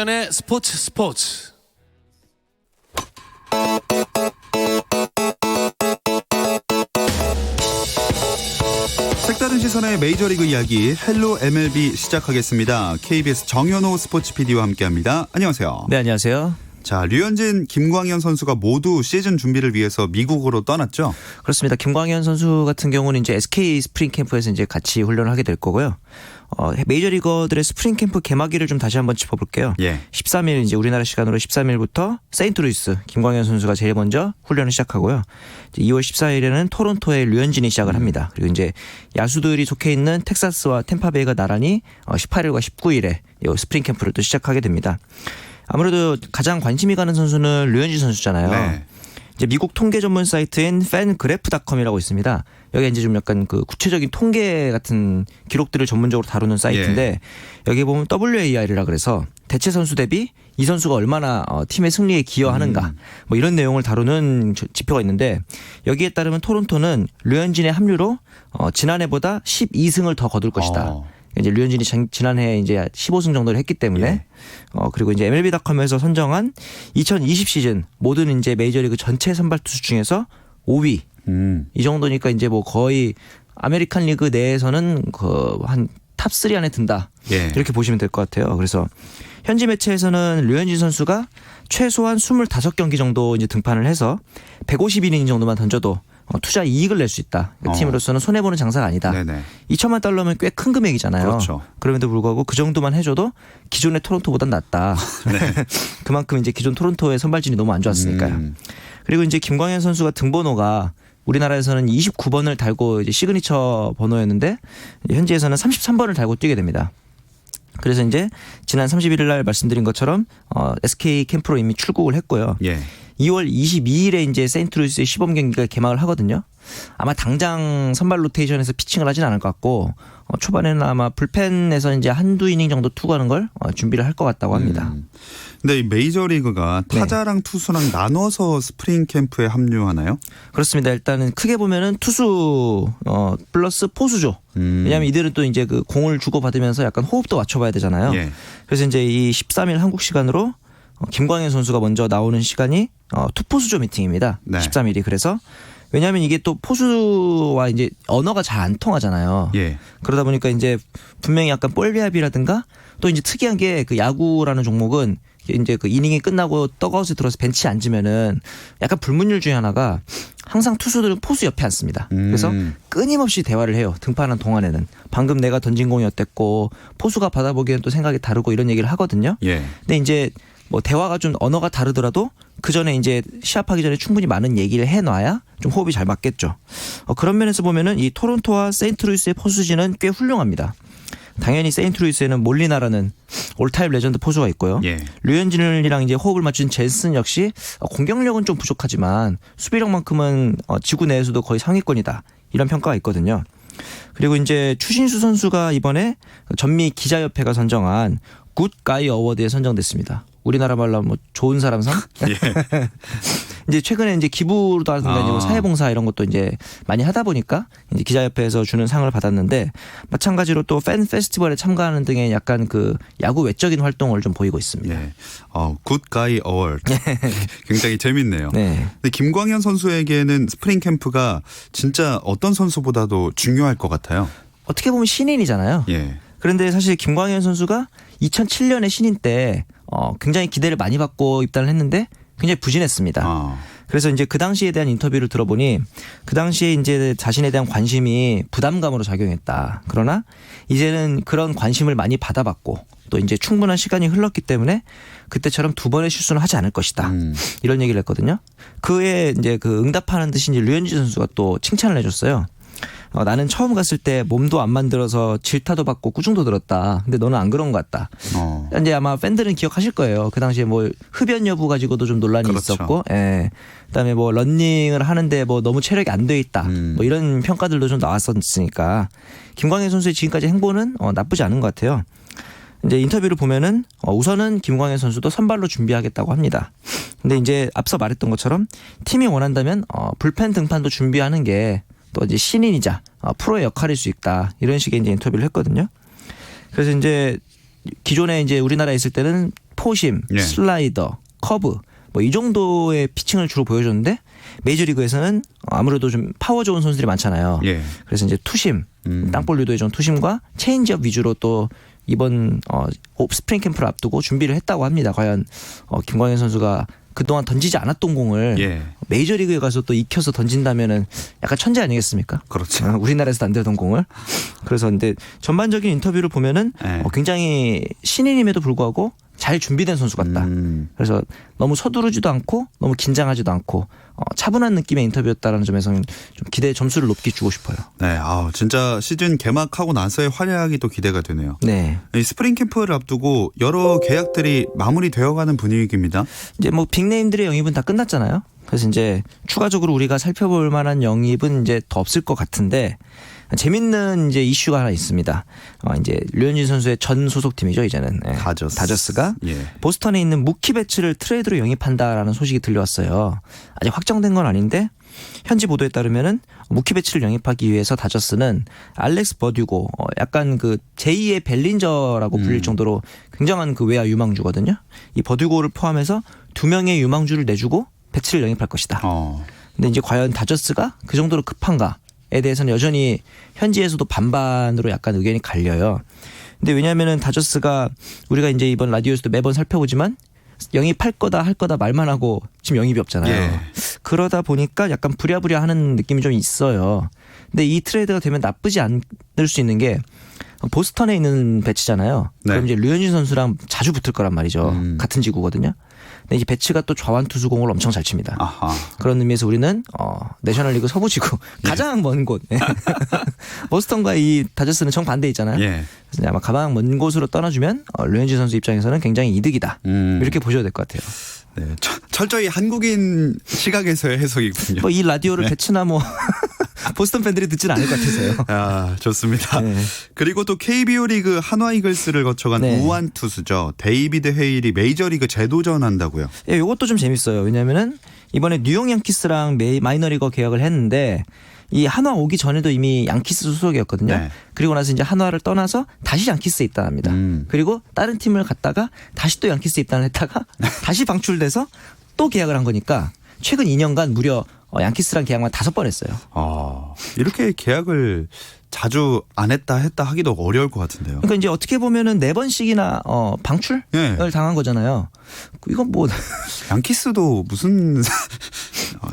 김광현의 스포츠. 색다른 시선의 메이저리그 이야기 헬로 MLB 시작하겠습니다. KBS 정현호 스포츠 PD와 함께합니다. 안녕하세요. 네, 안녕하세요. 자, 류현진, 김광현 선수가 모두 시즌 준비를 위해서 미국으로 떠났죠? 그렇습니다. 김광현 선수 같은 경우는 이제 SK 스프링 캠프에서 이제 같이 훈련을 하게 될 거고요. 메이저리거들의 스프링 캠프 개막일을 좀 다시 한번 짚어볼게요. 예. 13일 이제 우리나라 시간으로 13일부터 세인트루이스 김광현 선수가 제일 먼저 훈련을 시작하고요. 이제 2월 14일에는 토론토에 류현진이 시작을 합니다. 그리고 이제 야수들이 속해 있는 텍사스와 템파베이가 나란히 18일과 19일에 스프링 캠프를 또 시작하게 됩니다. 아무래도 가장 관심이 가는 선수는 류현진 선수잖아요. 네. 이제 미국 통계 전문 사이트인 fangraph.com이라고 있습니다. 여기 이제 좀 약간 그 구체적인 통계 같은 기록들을 전문적으로 다루는 사이트인데 여기 보면 WAR이라 그래서 대체 선수 대비 이 선수가 얼마나 팀의 승리에 기여하는가 뭐 이런 내용을 다루는 지표가 있는데 여기에 따르면 토론토는 류현진의 합류로 지난해보다 12승을 더 거둘 것이다. 이제 류현진이 지난해 이제 15승 정도를 했기 때문에 예. 그리고 이제 MLB.com에서 선정한 2020 시즌 모든 이제 메이저리그 전체 선발 투수 중에서 5위. 이 정도니까 이제 뭐 거의 아메리칸 리그 내에서는 그 한 탑 3 안에 든다. 예. 이렇게 보시면 될 것 같아요. 그래서 현지 매체에서는 류현진 선수가 최소한 25경기 정도 이제 등판을 해서 150이닝 정도만 던져도 투자 이익을 낼 수 있다. 그러니까 팀으로서는 손해보는 장사가 아니다. 네네. 2천만 달러면 꽤 큰 금액이잖아요. 그렇죠. 그럼에도 불구하고 그 정도만 해줘도 기존의 토론토보단 낫다. 네. 그만큼 이제 기존 토론토의 선발진이 너무 안 좋았으니까요. 그리고 이제 김광현 선수가 등번호가 우리나라에서는 29번을 달고 이제 시그니처 번호였는데 현지에서는 33번을 달고 뛰게 됩니다. 그래서 이제 지난 31일 날 말씀드린 것처럼 SK 캠프로 이미 출국을 했고요. 예. 2월 22일에 이제 세인트루이스의 시범 경기가 개막을 하거든요. 아마 당장 선발 로테이션에서 피칭을 하진 않을 것 같고 초반에는 아마 불펜에서 이제 한두 이닝 정도 투구하는 걸 준비를 할 것 같다고 합니다. 근데 이 메이저리그가 타자랑 투수랑 나눠서 스프링 캠프에 합류하나요? 그렇습니다. 일단은 크게 보면은 투수 플러스 포수죠. 왜냐하면 이들은 또 이제 그 공을 주고 받으면서 약간 호흡도 맞춰봐야 되잖아요. 예. 그래서 이제 이 13일 한국 시간으로 김광현 선수가 먼저 나오는 시간이 투포수조 미팅입니다. 네. 13일이 그래서 왜냐하면 이게 또 포수와 이제 언어가 잘 안 통하잖아요. 예. 그러다 보니까 이제 분명히 약간 볼비합이라든가 또 이제 특이한 게 그 야구라는 종목은 이제 그 이닝이 끝나고 떡아웃에 들어서 벤치에 앉으면은 약간 불문율 중에 하나가 항상 투수들은 포수 옆에 앉습니다. 그래서 끊임없이 대화를 해요. 등판한 동안에는 방금 내가 던진 공이 어땠고 포수가 받아보기에는 또 생각이 다르고 이런 얘기를 하거든요. 예. 근데 이제 뭐 대화가 좀 언어가 다르더라도 그 전에 이제 시합하기 전에 충분히 많은 얘기를 해놔야 좀 호흡이 잘 맞겠죠. 그런 면에서 보면은 이 토론토와 세인트루이스의 포수진은 꽤 훌륭합니다. 당연히 세인트루이스에는 몰리나라는 올타임 레전드 포수가 있고요. 예. 류현진이랑 이제 호흡을 맞춘 젠슨 역시 공격력은 좀 부족하지만 수비력만큼은 지구 내에서도 거의 상위권이다. 이런 평가가 있거든요. 그리고 이제 추신수 선수가 이번에 전미 기자협회가 선정한 굿 가이 어워드에 선정됐습니다. 우리나라 말로 하면 뭐 좋은 사람상? 예. 이제 최근에 이제 기부라든가 이제 뭐 사회봉사 이런 것도 이제 많이 하다 보니까 이제 기자협회에서 주는 상을 받았는데 마찬가지로 또 팬 페스티벌에 참가하는 등의 약간 그 야구 외적인 활동을 좀 보이고 있습니다. 예. 굿 가이 어워드. 굉장히 재밌네요. 네. 근데 김광현 선수에게는 스프링 캠프가 진짜 어떤 선수보다도 중요할 것 같아요. 어떻게 보면 신인이잖아요. 예. 그런데 사실 김광현 선수가 2007년에 신인 때 굉장히 기대를 많이 받고 입단을 했는데 굉장히 부진했습니다. 그래서 이제 그 당시에 대한 인터뷰를 들어보니 그 당시에 이제 자신에 대한 관심이 부담감으로 작용했다. 그러나 이제는 그런 관심을 많이 받아봤고 또 이제 충분한 시간이 흘렀기 때문에 그때처럼 두 번의 실수는 하지 않을 것이다. 이런 얘기를 했거든요. 그에 이제 그 응답하는 듯이 이제 류현진 선수가 또 칭찬을 해줬어요. 나는 처음 갔을 때 몸도 안 만들어서 질타도 받고 꾸중도 들었다. 근데 너는 안 그런 것 같다. 이제 아마 팬들은 기억하실 거예요. 그 당시에 뭐 흡연 여부 가지고도 좀 논란이 그렇죠. 있었고, 예. 그다음에 뭐 러닝을 하는데 뭐 너무 체력이 안 돼 있다. 뭐 이런 평가들도 좀 나왔었으니까 김광현 선수의 지금까지 행보는 나쁘지 않은 것 같아요. 이제 인터뷰를 보면은 우선은 김광현 선수도 선발로 준비하겠다고 합니다. 근데 이제 앞서 말했던 것처럼 팀이 원한다면 불펜 등판도 준비하는 게 또 이제 신인이자 프로의 역할일 수 있다. 이런 식의 이제 인터뷰를 했거든요. 그래서 이제 기존에 이제 우리나라에 있을 때는 포심, 예. 슬라이더, 커브 뭐 이 정도의 피칭을 주로 보여줬는데 메이저리그에서는 아무래도 좀 파워 좋은 선수들이 많잖아요. 예. 그래서 이제 투심, 땅볼 유도의 좀 투심과 체인지업 위주로 또 이번 스프링 캠프를 앞두고 준비를 했다고 합니다. 과연 김광현 선수가 그동안 던지지 않았던 공을 예. 메이저리그에 가서 또 익혀서 던진다면은 약간 천재 아니겠습니까? 그렇죠. 우리나라에서도 안 되던 공을. 그래서 근데 전반적인 인터뷰를 보면은 예. 굉장히 신인임에도 불구하고 잘 준비된 선수 같다. 그래서 너무 서두르지도 않고 너무 긴장하지도 않고 차분한 느낌의 인터뷰였다라는 점에서는 좀 기대 점수를 높게 주고 싶어요. 네, 진짜 시즌 개막하고 나서의 활약이 또 기대가 되네요. 네. 이 스프링 캠프를 앞두고 여러 계약들이 마무리되어가는 분위기입니다. 이제 뭐 빅네임들의 영입은 다 끝났잖아요. 그래서 이제 추가적으로 우리가 살펴볼 만한 영입은 이제 더 없을 것 같은데 재밌는 이제 이슈가 하나 있습니다. 이제 류현진 선수의 전 소속팀이죠, 이제는. 다저스가 예. 보스턴에 있는 무키 배츠를 트레이드로 영입한다라는 소식이 들려왔어요. 아직 확정된 건 아닌데 현지 보도에 따르면은 무키 배츠를 영입하기 위해서 다저스는 알렉스 버듀고 약간 그 제2의 벨린저라고 불릴 정도로 굉장한 그 외야 유망주거든요. 이 버듀고를 포함해서 2명의 유망주를 내주고 배츠를 영입할 것이다. 근데 이제 과연 다저스가 그 정도로 급한가? 에 대해서는 여전히 현지에서도 반반으로 약간 의견이 갈려요. 근데 왜냐하면은 다저스가 우리가 이제 이번 라디오에서도 매번 살펴보지만 영입할 거다 할 거다 말만 하고 지금 영입이 없잖아요. 예. 그러다 보니까 약간 부랴부랴 하는 느낌이 좀 있어요. 근데 이 트레이드가 되면 나쁘지 않을 수 있는 게 보스턴에 있는 배치잖아요. 네. 그럼 이제 류현진 선수랑 자주 붙을 거란 말이죠. 같은 지구거든요. 근데 이제 배치가 또 좌완 투수공을 엄청 잘 칩니다. 아하. 그런 의미에서 우리는 내셔널리그 서부지구 가장 먼 곳 보스턴과 이 다저스는 정반대 있잖아요. 예. 그래서 아마 가장 먼 곳으로 떠나주면 류현진 선수 입장에서는 굉장히 이득이다. 이렇게 보셔야 될 것 같아요. 네, 철저히 한국인 시각에서의 해석이군요. 뭐 이 라디오를 배치나 뭐 보스턴 팬들이 듣지는 않을 것 같아서요. 아, 좋습니다. 네. 그리고 또 KBO 리그 한화 이글스를 거쳐간 네. 우완 투수죠. 데이비드 헤일이 메이저리그 재도전한다고요. 예, 이것도 좀 재밌어요. 왜냐하면은 이번에 뉴욕 양키스랑 마이너리거 계약을 했는데 이 한화 오기 전에도 이미 양키스 소속이었거든요. 네. 그리고 나서 이제 한화를 떠나서 다시 양키스에 입단합니다. 그리고 다른 팀을 갔다가 다시 또 양키스에 입단을 했다가 다시 방출돼서 또 계약을 한 거니까 최근 2년간 무려 양키스랑 계약만 5번 했어요. 이렇게 계약을 자주 안 했다 하기도 어려울 것 같은데요. 그러니까 이제 어떻게 보면은 4번씩이나 방출을 네. 당한 거잖아요. 이건 뭐 양키스도 무슨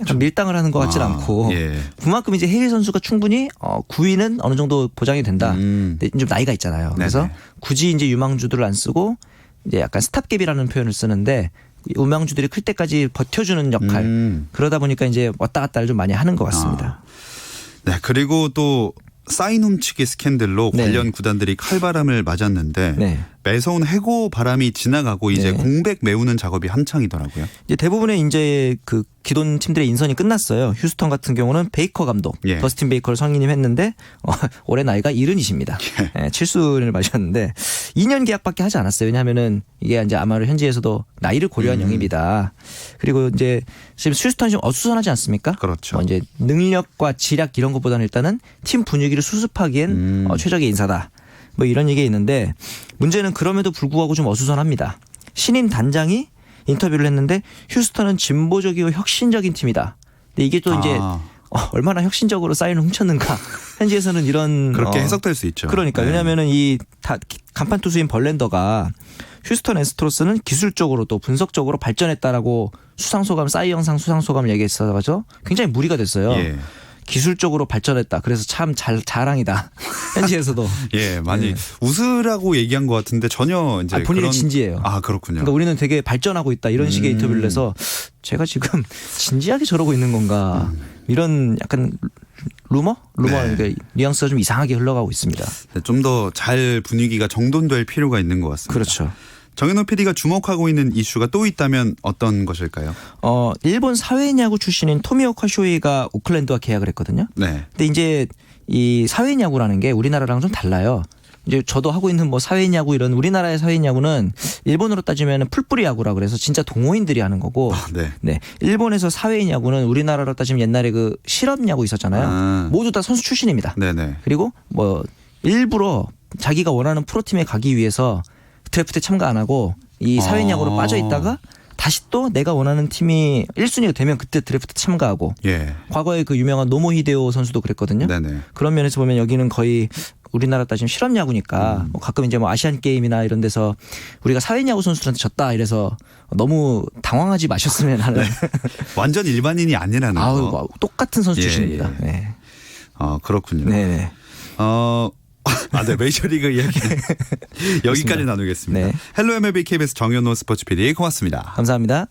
약간 밀당을 하는 것 같진 않고 예. 그만큼 이제 헤일 선수가 충분히 9위는 어느 정도 보장이 된다. 근데 좀 나이가 있잖아요. 그래서 네네. 굳이 이제 유망주들을 안 쓰고 이제 약간 스탑갭이라는 표현을 쓰는데 유망주들이 클 때까지 버텨주는 역할. 그러다 보니까 이제 왔다 갔다를 좀 많이 하는 것 같습니다. 네, 그리고 또 사인 훔치기 스캔들로 네. 관련 구단들이 칼바람을 맞았는데 네. 매서운 해고 바람이 지나가고 이제 네. 공백 메우는 작업이 한창이더라고요. 이제 대부분의 이제 그 기존 팀들의 인선이 끝났어요. 휴스턴 같은 경우는 베이커 감독, 예. 더스틴 베이커를 성인임했는데 올해 나이가 70이십니다. 예, 7순을 마셨는데 2년 계약밖에 하지 않았어요. 왜냐하면은 이게 이제 아마도 현지에서도 나이를 고려한 영입이다. 그리고 이제 지금 휴스턴이 좀 어수선하지 않습니까? 그렇죠. 이제 능력과 지략 이런 것보다는 일단은 팀 분위기를 수습하기엔 최적의 인사다. 뭐 이런 얘기가 있는데 문제는 그럼에도 불구하고 좀 어수선합니다. 신임 단장이 인터뷰를 했는데 휴스턴은 진보적이고 혁신적인 팀이다. 근데 이게 또 이제 얼마나 혁신적으로 사인을 훔쳤는가. 현지에서는 이런 그렇게 해석될 수 있죠. 그러니까 네. 왜냐하면은 이 간판 투수인 벌랜더가 휴스턴 애스트로스는 기술적으로 또 분석적으로 발전했다라고 수상소감 사이 영상 수상소감을 얘기했어가지고 굉장히 무리가 됐어요. 예. 기술적으로 발전했다. 그래서 참 자랑이다. 현지에서도. 예, 많이 네. 웃으라고 얘기한 것 같은데 전혀 이제 본인이 그런 진지해요. 그렇군요. 그러니까 우리는 되게 발전하고 있다 이런 식의 인터뷰를 해서 제가 지금 진지하게 저러고 있는 건가 이런 약간 루머? 네. 그러니까 뉘앙스가 좀 이상하게 흘러가고 있습니다. 좀 더 잘 분위기가 정돈될 필요가 있는 것 같습니다. 그렇죠. 정현호 PD가 주목하고 있는 이슈가 또 있다면 어떤 것일까요? 일본 사회야구 출신인 토미오카 쇼이가 오클랜드와 계약을 했거든요. 네. 근데 이제 이 사회야구라는 게 우리나라랑 좀 달라요. 이제 저도 하고 있는 뭐 사회야구 이런 우리나라의 사회야구는 일본으로 따지면 풀뿌리 야구라 그래서 진짜 동호인들이 하는 거고. 네. 네. 일본에서 사회야구는 우리나라로 따지면 옛날에 그 실업야구 있었잖아요. 모두 다 선수 출신입니다. 네네. 그리고 뭐 일부러 자기가 원하는 프로팀에 가기 위해서 드래프트에 참가 안 하고 이 사회야구로 빠져 있다가 다시 또 내가 원하는 팀이 1순위가 되면 그때 드래프트 참가하고 예. 과거에 그 유명한 노모 히데오 선수도 그랬거든요. 네네. 그런 면에서 보면 여기는 거의 우리나라 따지면 실업야구니까 뭐 가끔 이제 뭐 아시안 게임이나 이런 데서 우리가 사회야구 선수들한테 졌다 이래서 너무 당황하지 마셨으면 하는. 네. 완전 일반인이 아니라는 거. 뭐 똑같은 선수 예, 출신입니다. 예. 네. 그렇군요. 네. 네, 메이저리그 이야기 여기까지 나누겠습니다. 네. 헬로 MLB KBS 정현호 스포츠 PD 고맙습니다. 감사합니다.